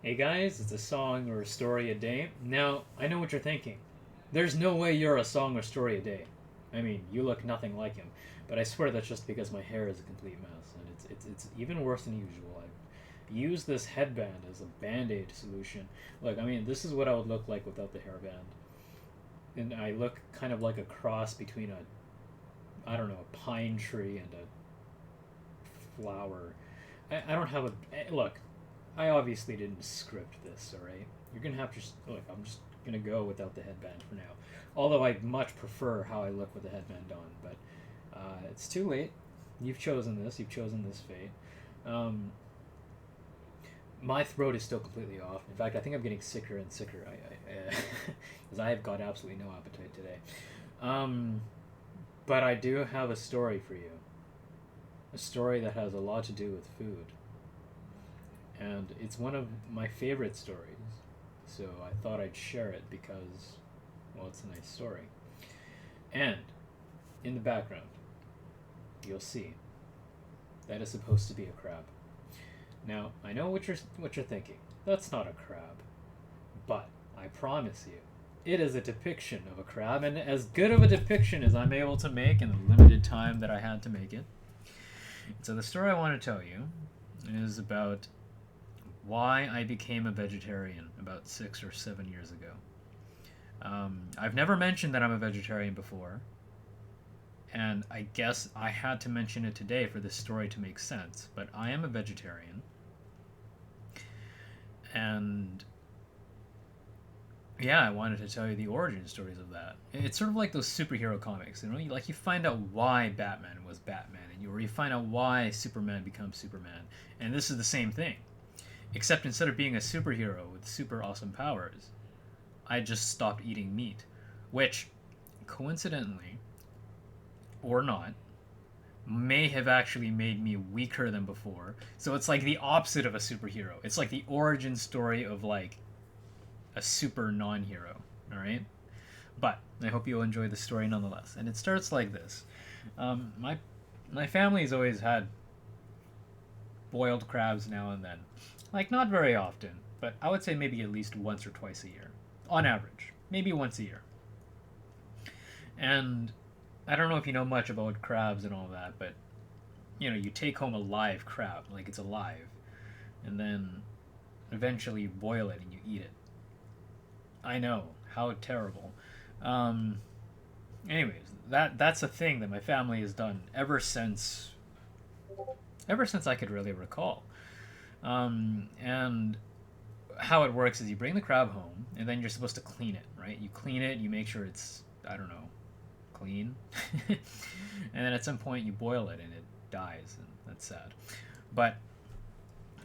Hey guys, it's a song or a story a day. Now, I know what you're thinking. There's no way you're a song or story a day. I mean, you look nothing like him, but I swear that's just because my hair is a complete mess, and it's even worse than usual. I used this headband as a band-aid solution. Look, I mean, this is what I would look like without the hairband. And I look kind of like a cross between I don't know, a pine tree and a flower. I don't have a look. I obviously didn't script this. All right, you're gonna have to look. I'm just gonna go without the headband for now. Although I much prefer how I look with the headband on, but it's too late. You've chosen this. You've chosen this fate. Um, my throat is still completely off. In fact, I think I'm getting sicker and sicker. Because I have got absolutely no appetite today. Um, but I do have a story for you. A story that has a lot to do with food. And it's one of my favorite stories. So I thought I'd share it because, well, it's a nice story. And in the background, you'll see that is supposed to be a crab. Now, I know what you're thinking. That's not a crab. But I promise you, it is a depiction of a crab, and as good of a depiction as I'm able to make in the limited time that I had to make it. So the story I want to tell you is about why I became a vegetarian about 6 or 7 years ago. I've never mentioned that I'm a vegetarian before, and I guess I had to mention it today for this story to make sense. But I am a vegetarian, and yeah, I wanted to tell you the origin stories of that. It's sort of like those superhero comics, you know, like you find out why Batman was Batman, or you find out why Superman becomes Superman, and this is the same thing. Except instead of being a superhero with super awesome powers, I just stopped eating meat, which, coincidentally or not, may have actually made me weaker than before. So it's like the opposite of a superhero. It's like the origin story of like a super non-hero. All right, but I hope you'll enjoy the story nonetheless. And it starts like this: my family's always had boiled crabs now and then, like not very often, but I would say maybe at least once or twice a year, on average, maybe once a year. And I don't know if you know much about crabs and all that, but you take home a live crab, like it's alive, and then eventually you boil it and you eat it. I know how terrible. Um, anyways, that's a thing that my family has done ever since I could really recall. And how it works is you bring the crab home and then you're supposed to clean it, right? You clean it, you make sure it's, I don't know, clean, and then at some point you boil it and it dies, and that's sad. But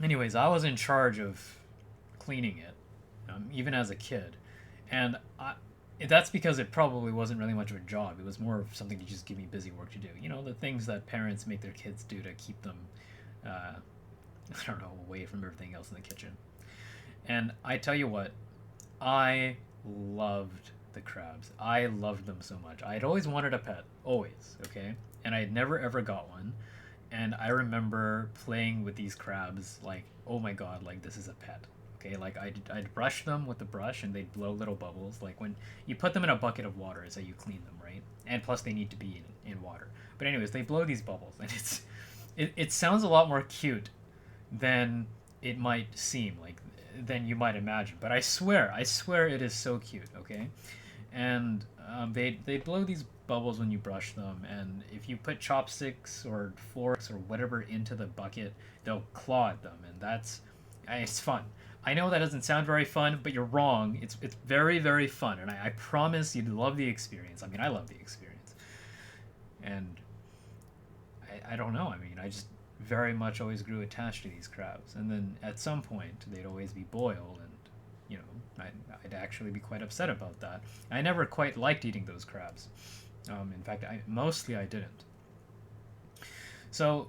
anyways, I was in charge of cleaning it, even as a kid, and that's because it probably wasn't really much of a job. It was more of something to just give me busy work to do. You know, the things that parents make their kids do to keep them, uh, I don't know, away from everything else in the kitchen. And I tell you what, I loved the crabs. I loved them so much. I had always wanted a pet, always, okay? And I had never ever got one. And I remember playing with these crabs like, oh my god, like this is a pet. Okay, like I'd brush them with the brush and they'd blow little bubbles. Like when you put them in a bucket of water is how you clean them, right? And plus they need to be in water. But anyways, they blow these bubbles and it sounds a lot more cute than it might seem, like than you might imagine. But I swear it is so cute. Okay, and they blow these bubbles when you brush them, and if you put chopsticks or forks or whatever into the bucket, they'll claw at them, and it's fun. I know that doesn't sound very fun, but you're wrong. It's very very fun, and I promise you'd love the experience. I mean, I love the experience, and I don't know. I mean, I just very much always grew attached to these crabs. And then at some point, they'd always be boiled, and I'd actually be quite upset about that. I never quite liked eating those crabs. In fact, I didn't. So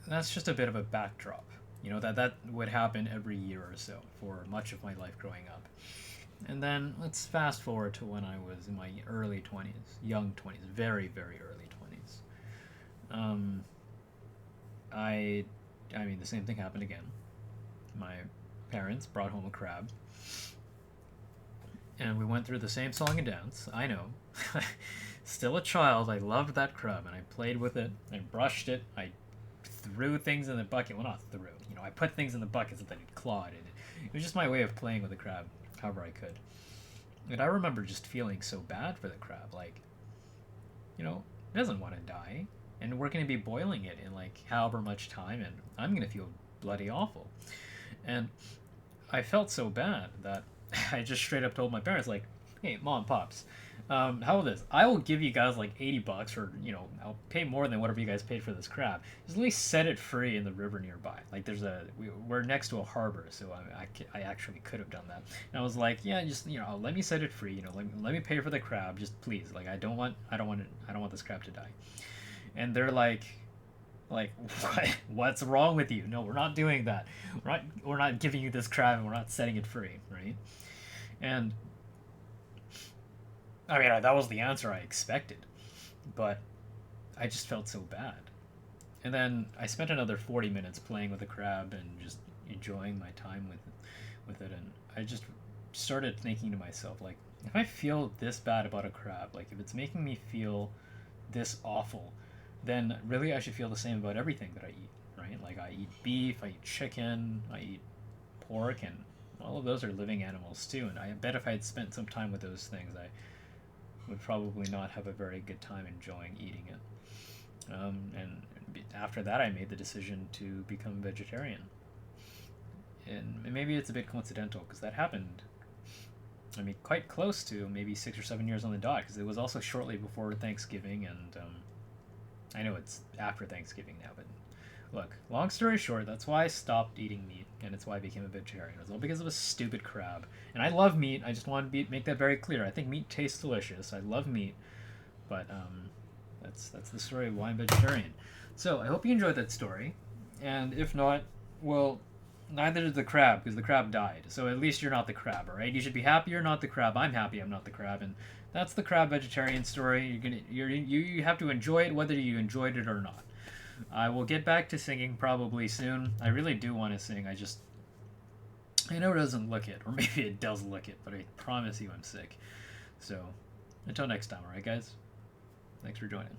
that's just a bit of a backdrop. That would happen every year or so for much of my life growing up. And then let's fast forward to when I was in my early 20s, young 20s, very, very early 20s. Um, I I mean, the same thing happened again. My parents brought home a crab, and we went through the same song and dance. I know. Still a child, I loved that crab, and I played with it. I brushed it. I threw things in the bucket. Well, not threw. You know, I put things in the bucket so that it clawed it. It was just my way of playing with the crab, however I could. And I remember just feeling so bad for the crab. Like, you know, it doesn't want to die, and we're going to be boiling it in like however much time, and I'm going to feel bloody awful. And I felt so bad that I just straight up told my parents, like, hey, mom, pops, how about this? I will give you guys like $80, or I'll pay more than whatever you guys paid for this crab. Just at least set it free in the river nearby. Like, we're next to a harbor, so I actually could have done that. And I was like, yeah, just let me set it free. Let me pay for the crab, just please. Like, I don't want this crab to die. And they're like, what's wrong with you? No, we're not doing that. We're not giving you this crab, and we're not setting it free, right? And I mean, that was the answer I expected, but I just felt so bad. And then I spent another 40 minutes playing with the crab and just enjoying my time with it. And I just started thinking to myself, like, if I feel this bad about a crab, like if it's making me feel this awful, then really I should feel the same about everything that I eat, right? Like, I eat beef, I eat chicken, I eat pork, and all of those are living animals too. And I bet if I had spent some time with those things, I would probably not have a very good time enjoying eating it. And after that, I made the decision to become vegetarian. And maybe it's a bit coincidental, because that happened, I mean, quite close to maybe 6 or 7 years on the dot, because it was also shortly before Thanksgiving, and I know it's after Thanksgiving now, but look, long story short, that's why I stopped eating meat, and it's why I became a vegetarian. It was all because of a stupid crab. And I love meat. I just want to make that very clear. I think meat tastes delicious. I love meat, but that's the story of why I'm vegetarian. So I hope you enjoyed that story, and if not, well, neither did the crab, because the crab died. So at least you're not the crab, all right? You should be happy you're not the crab. I'm happy I'm not the crab, and that's the crab vegetarian story. You have to enjoy it whether you enjoyed it or not. I will get back to singing probably soon. I really do want to sing. I know it doesn't look it, or maybe it does look it, but I promise you I'm sick. So, until next time, alright guys? Thanks for joining.